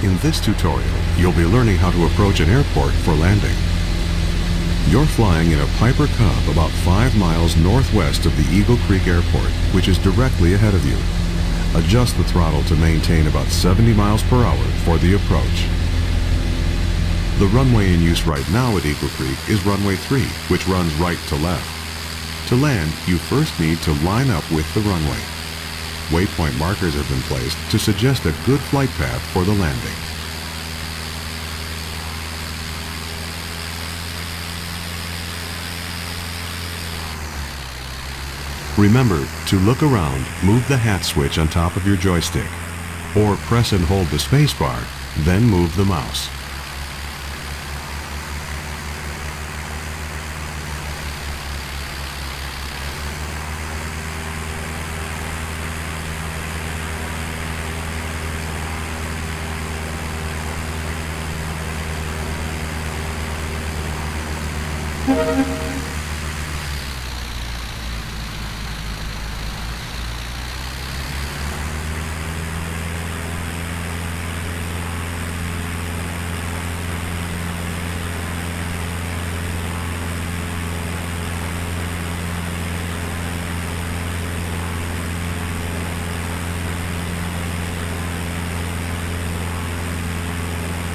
In this tutorial, you'll be learning how to approach an airport for landing. You're flying in a Piper Cub about 5 miles northwest of the Eagle Creek Airport, which is directly ahead of you. Adjust the throttle to maintain about 70 miles per hour for the approach. The runway in use right now at Eagle Creek is runway 3, which runs right to left. To land, you first need to line up with the runway. Waypoint markers have been placed to suggest a good flight path for the landing. Remember to look around, move the hat switch on top of your joystick, or press and hold the space bar, then move the mouse.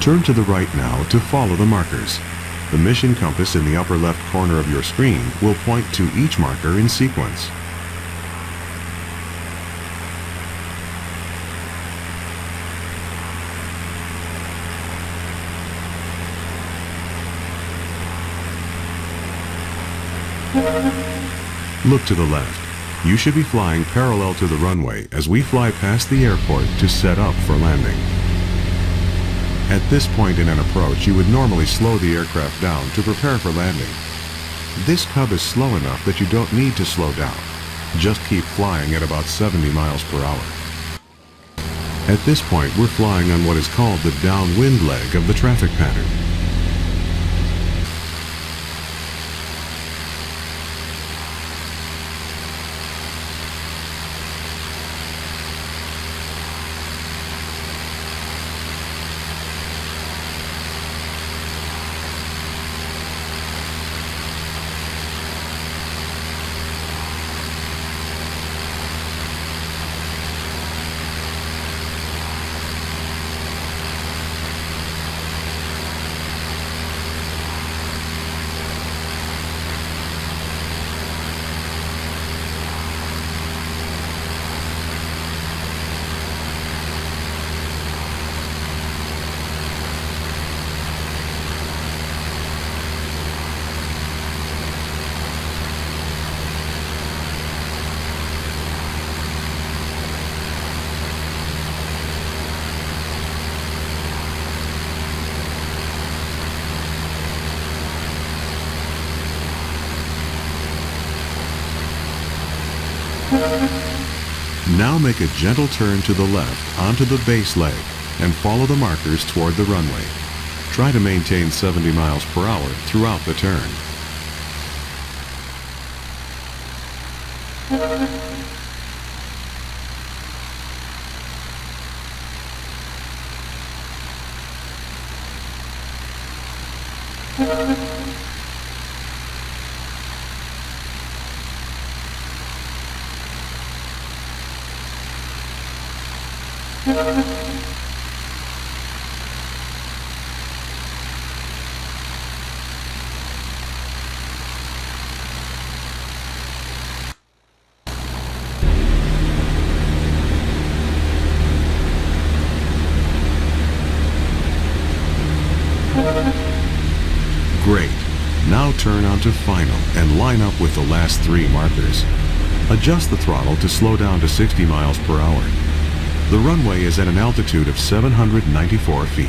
Turn to the right now to follow the markers. The mission compass in the upper left corner of your screen will point to each marker in sequence. Look to the left. You should be flying parallel to the runway as we fly past the airport to set up for landing. At this point in an approach, you would normally slow the aircraft down to prepare for landing. This Cub is slow enough that you don't need to slow down. Just keep flying at about 70 miles per hour. At this point, we're flying on what is called the downwind leg of the traffic pattern. Now make a gentle turn to the left onto the base leg and follow the markers toward the runway. Try to maintain 70 miles per hour throughout the turn. Great. Now turn onto final and line up with the last 3 markers. Adjust the throttle to slow down to 60 miles per hour. The runway is at an altitude of 794 feet.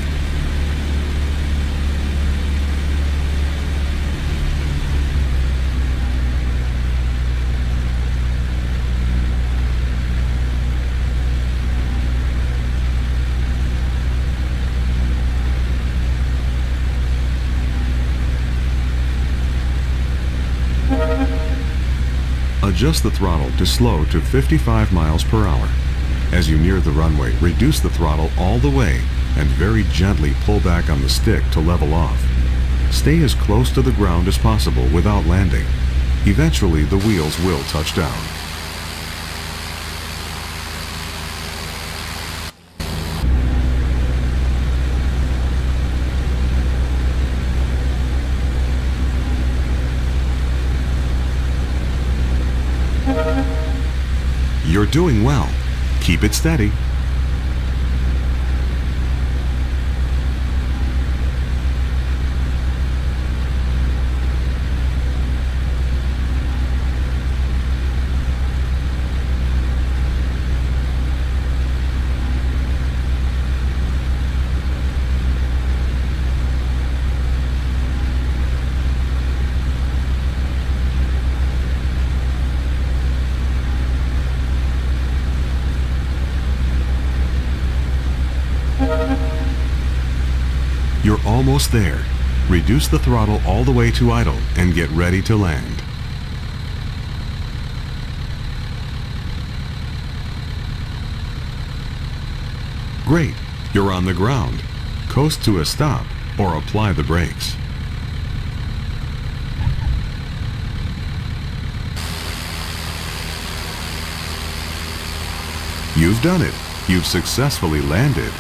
Adjust the throttle to slow to 55 miles per hour As you near the runway, reduce the throttle all the way and very gently pull back on the stick to level off. Stay as close to the ground as possible without landing. Eventually, the wheels will touch down. You're doing well. Keep it steady. You're almost there. Reduce the throttle all the way to idle and get ready to land. Great, you're on the ground. Coast to a stop or apply the brakes. You've done it. You've successfully landed.